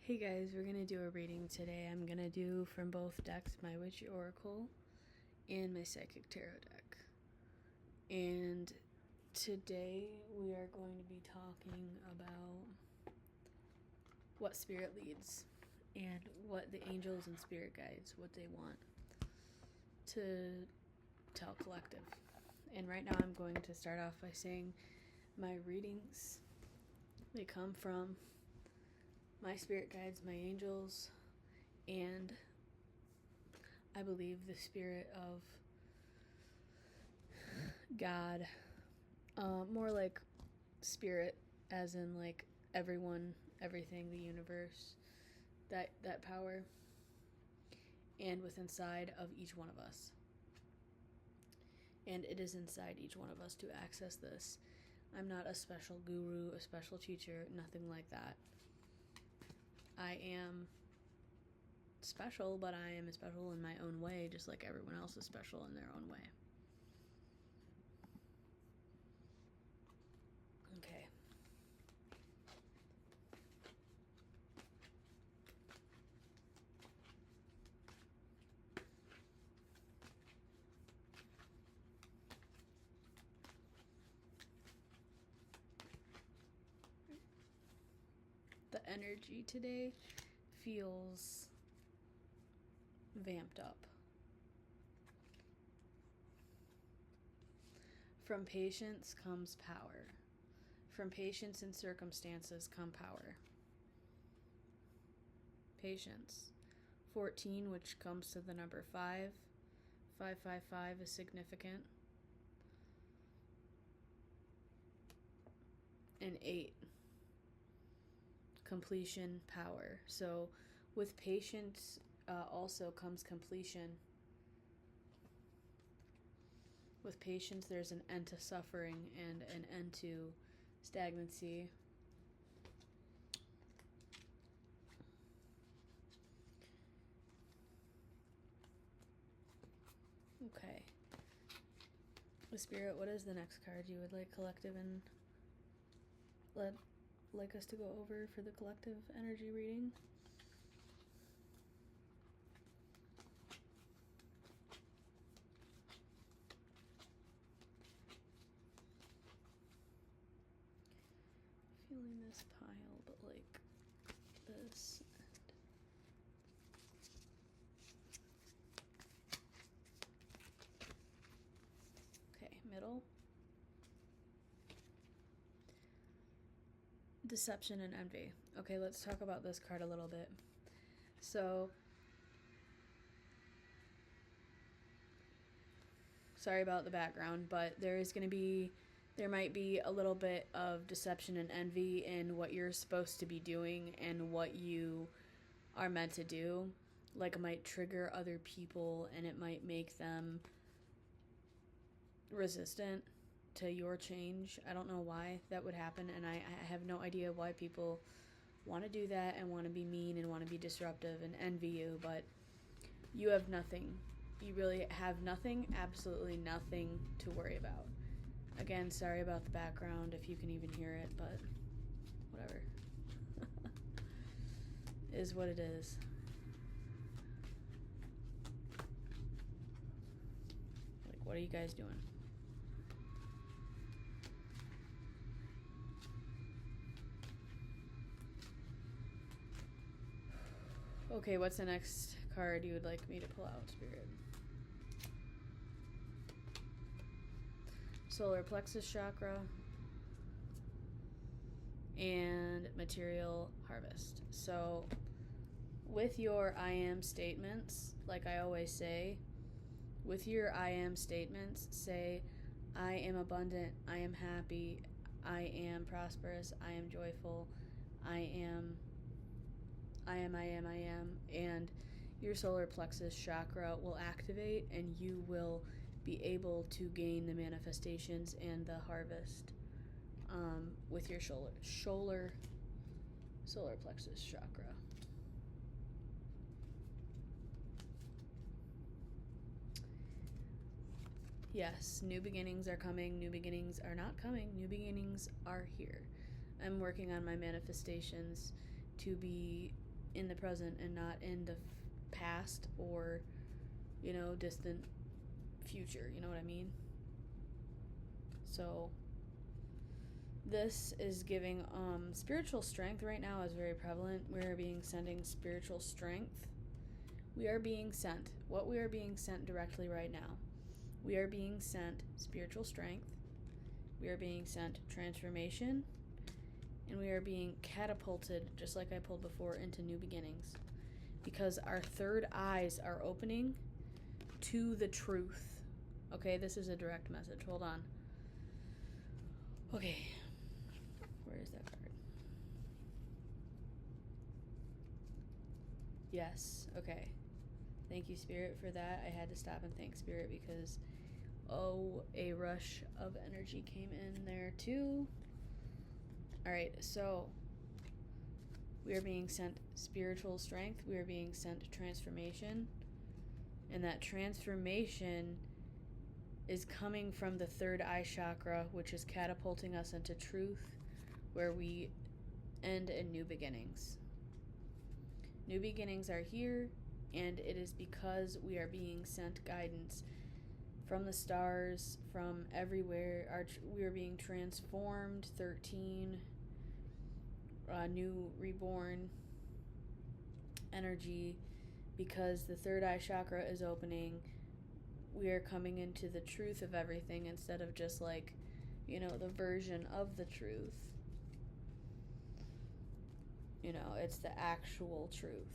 Hey guys, we're going to do a reading today. I'm going to do from both decks my Witchy Oracle and my Psychic Tarot deck. And today we are going to be talking about what spirit leads and what the angels and spirit guides, what they want to tell collective. And right now I'm going to start off by saying my readings, they come from my spirit guides, my angels, and I believe the spirit of God, more like spirit as in like everyone, everything, the universe, that power, and within inside of each one of us. And it is inside each one of us to access this. I'm not a special guru, a special teacher, nothing like that. I am special, but I am special in my own way, just like everyone else is special in their own way. Okay. The energy today feels vamped up. From patience comes power. From patience and circumstances come power. Patience. 14, which comes to the number 5. 555 is significant. And 8. Completion, power. So with patience also comes completion. With patience, there's an end to suffering and an end to stagnancy. Okay. The Spirit, what is the next card you would like collective and like us to go over for the collective energy reading? Feeling this pile, but like this. Okay, middle. Deception and envy. Okay, let's talk about this card a little bit. So, sorry about the background, but there might be a little bit of deception and envy in what you're supposed to be doing and what you are meant to do. Like, it might trigger other people and it might make them resistant to your change. I don't know why that would happen, and I have no idea why people want to do that and want to be mean and want to be disruptive and envy you, but you have nothing. You really have nothing, absolutely nothing to worry about. Again, sorry about the background if you can even hear it, but whatever. Is what it is. Like, what are you guys doing? Okay, what's the next card you would like me to pull out, Spirit? Solar plexus chakra and material harvest. So with your I am statements, like I always say, with your I am statements, say, I am abundant, I am happy, I am prosperous, I am joyful, I am, and your solar plexus chakra will activate and you will be able to gain the manifestations and the harvest with your solar plexus chakra. Yes, new beginnings are coming, new beginnings are not coming, new beginnings are here. I'm working on my manifestations to be in the present and not in the past or, you know, distant future. You know what I mean? So this is giving spiritual strength right now is very prevalent. We are being sending spiritual strength. We are being sent. What we are being sent directly right now. We are being sent spiritual strength. We are being sent transformation. And we are being catapulted, just like I pulled before, into new beginnings. Because our third eyes are opening to the truth. Okay, this is a direct message. Hold on. Okay. Where is that card? Yes. Okay. Thank you, Spirit, for that. I had to stop and thank Spirit because, a rush of energy came in there too. Alright, so we are being sent spiritual strength. We are being sent transformation. And that transformation is coming from the third eye chakra, which is catapulting us into truth, where we end in new beginnings. New beginnings are here, and it is because we are being sent guidance from the stars, from everywhere. We are being transformed, 13, new reborn energy, because the third eye chakra is opening. We are coming into the truth of everything instead of just like, you know, the version of the truth. You know, it's the actual truth.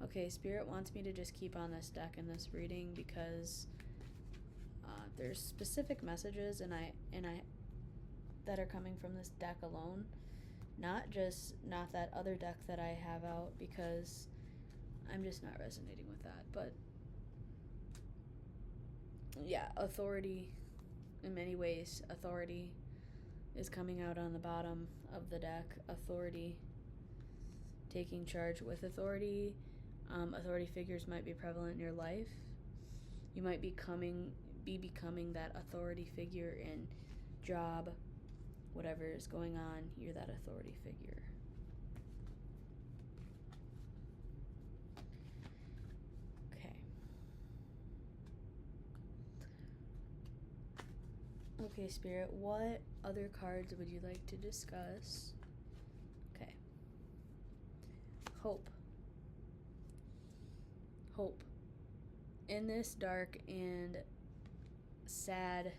Okay, Spirit wants me to just keep on this deck in this reading because there's specific messages and I that are coming from this deck alone, not that other deck that I have out, because I'm just not resonating with that. But yeah, authority, in many ways, authority is coming out on the bottom of the deck. Authority, taking charge with authority. Authority figures might be prevalent in your life. You might be becoming that authority figure in job, whatever is going on, you're that authority figure. Okay. Okay, Spirit, what other cards would you like to discuss? Okay. Hope. Hope. In this dark and sad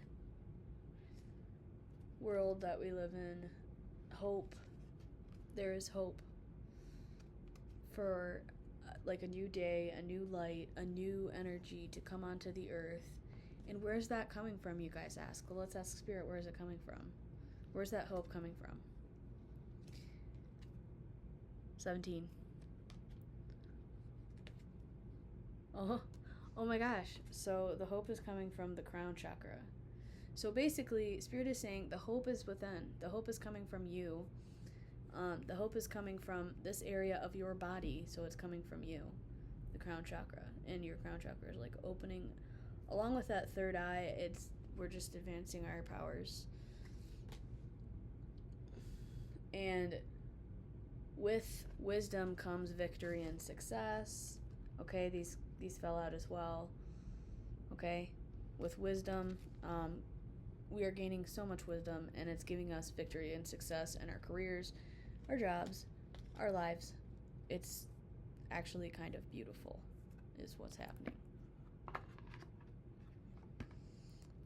world that we live in, hope. There is hope for like a new day, a new light, a new energy to come onto the earth. And where's that coming from, you guys ask? Well, let's ask Spirit, where is it coming from? Where's that hope coming from? 17. Oh my gosh. So the hope is coming from the crown chakra. So basically, Spirit is saying the hope is within. The hope is coming from you. The hope is coming from this area of your body. So it's coming from you, the crown chakra. And your crown chakra is like opening. Along with that third eye, we're just advancing our powers. And with wisdom comes victory and success. Okay, these fell out as well. Okay, with wisdom, we are gaining so much wisdom, and it's giving us victory and success in our careers, our jobs, our lives. It's actually kind of beautiful, is what's happening.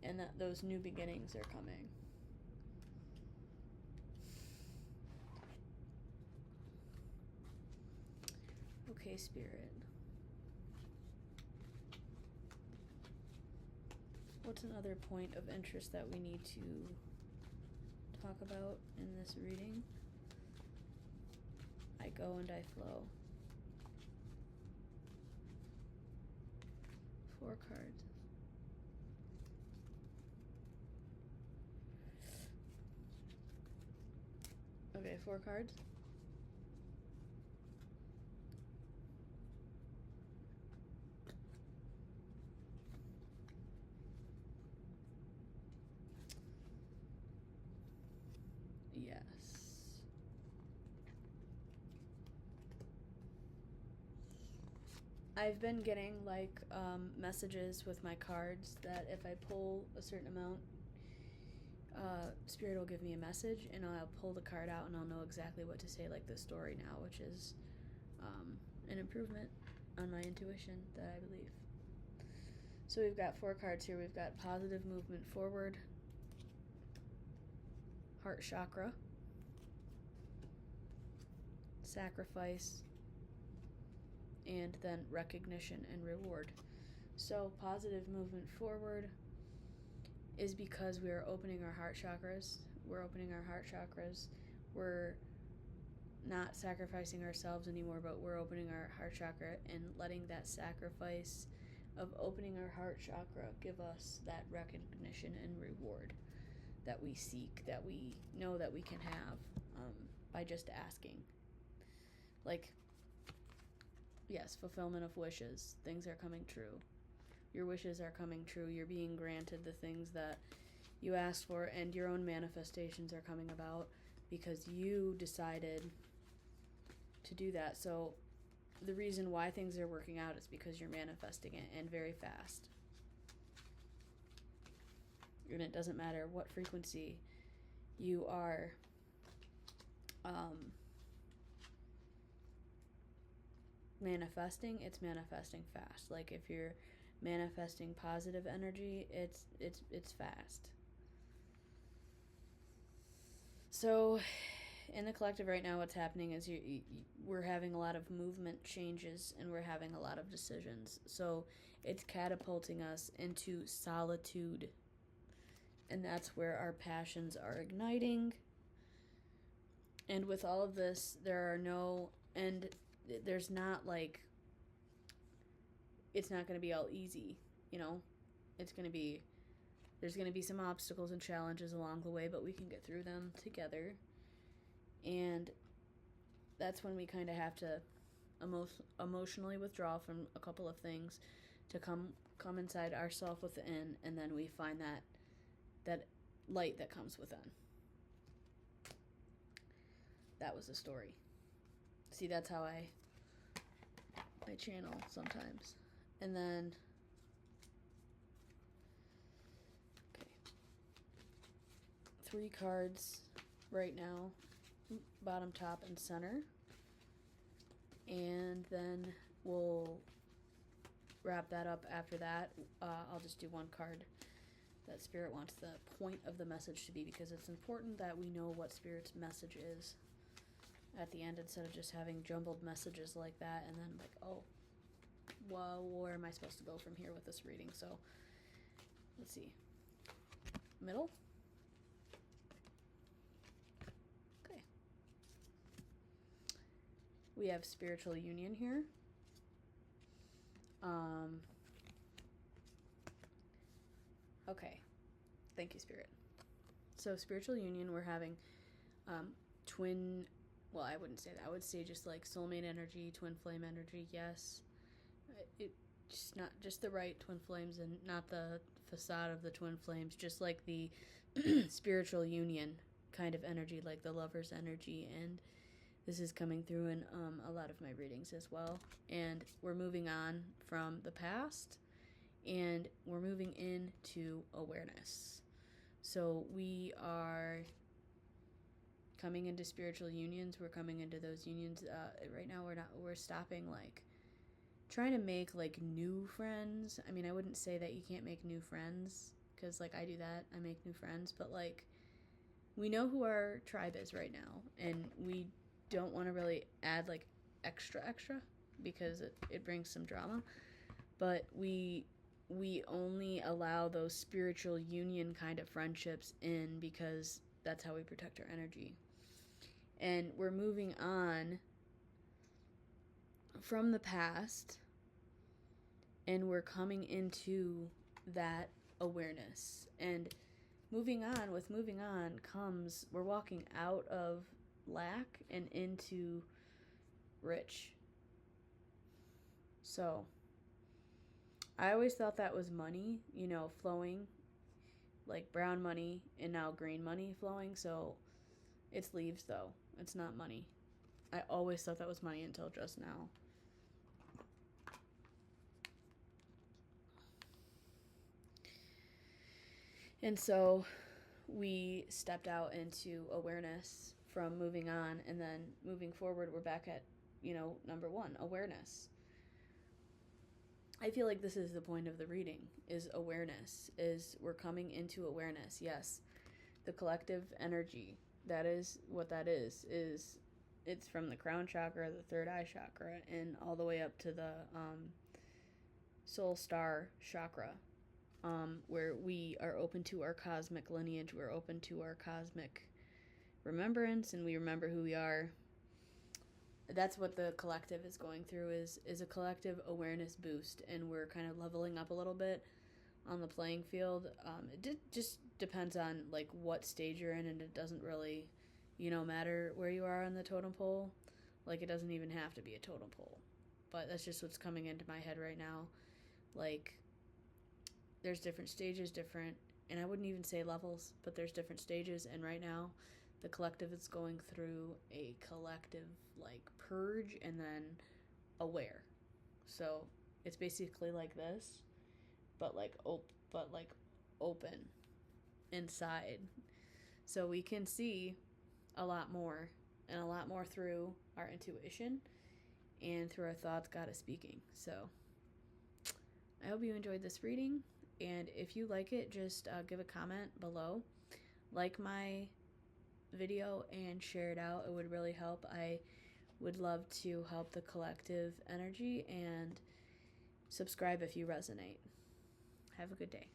And that those new beginnings are coming. Okay, Spirit. What's another point of interest that we need to talk about in this reading? I go and I flow. 4 cards. Okay, 4 cards. Yes. I've been getting like messages with my cards that if I pull a certain amount, Spirit will give me a message, and I'll pull the card out and I'll know exactly what to say, like the story now, which is an improvement on my intuition that I believe. So we've got 4 cards here. We've got positive movement forward, heart chakra, sacrifice, and then recognition and reward. So positive movement forward is because we are opening our heart chakras. We're opening our heart chakras. We're not sacrificing ourselves anymore, but we're opening our heart chakra and letting that sacrifice of opening our heart chakra give us that recognition and reward that we seek, that we know that we can have by just asking. Like, yes, fulfillment of wishes. Things are coming true. Your wishes are coming true. You're being granted the things that you asked for, and your own manifestations are coming about because you decided to do that. So the reason why things are working out is because you're manifesting it, and very fast. And it doesn't matter what frequency you are manifesting, it's manifesting fast. Like if you're manifesting positive energy, it's fast. So in the collective right now, what's happening is we're having a lot of movement changes, and we're having a lot of decisions. So it's catapulting us into solitude, and that's where our passions are igniting. And with all of this, there's not like, it's not going to be all easy, there's going to be some obstacles and challenges along the way, but we can get through them together. And that's when we kind of have to emotionally withdraw from a couple of things to come inside ourselves within, and then we find that light that comes within. That was a story. See, that's how I channel sometimes. And then, okay, 3 cards right now, bottom, top, and center. And then we'll wrap that up after that. I'll just do 1 card that Spirit wants the point of the message to be, because it's important that we know what Spirit's message is at the end, instead of just having jumbled messages like that and then like, oh, well, where am I supposed to go from here with this reading? So let's see. Middle. Okay. We have spiritual union here. Okay. Thank you, Spirit. So spiritual union, we're having twin, well, I wouldn't say that. I would say just like soulmate energy, twin flame energy, yes. It just not just the right twin flames and not the facade of the twin flames, just like the spiritual union kind of energy, like the lover's energy. And this is coming through in a lot of my readings as well. And we're moving on from the past, and we're moving into awareness. So we are coming into spiritual unions. We're coming into those unions. Right now we're stopping like trying to make like new friends. I mean, I wouldn't say that you can't make new friends, because like I do that. I make new friends, but like we know who our tribe is right now, and we don't want to really add like extra because it brings some drama. But we only allow those spiritual union kind of friendships in because that's how we protect our energy. And we're moving on from the past, and we're coming into that awareness. And moving on comes, we're walking out of lack and into rich. So I always thought that was money, flowing, like brown money and now green money flowing. So it's leaves, though. It's not money. I always thought that was money until just now. And so we stepped out into awareness from moving on, and then moving forward, we're back at, number one, awareness. I feel like this is the point of the reading, is awareness, is we're coming into awareness. Yes, the collective energy, that is what that is it's from the crown chakra, the third eye chakra, and all the way up to the soul star chakra, where we are open to our cosmic lineage, we're open to our cosmic remembrance, and we remember who we are. That's what the collective is going through, is a collective awareness boost, and we're kind of leveling up a little bit on the playing field. Just depends on like what stage you're in, and it doesn't really, matter where you are on the totem pole. Like, it doesn't even have to be a totem pole, but that's just what's coming into my head right now. Like, there's different stages, and I wouldn't even say levels, but there's different stages, and right now the collective is going through a collective like purge and then aware. So it's basically like this, but like open inside, so we can see a lot more, and a lot more through our intuition and through our thoughts God is speaking. So I hope you enjoyed this reading, and if you like it, just give a comment below, like my video, and share it out. It would really help. I would love to help the collective energy, and subscribe if you resonate. Have a good day.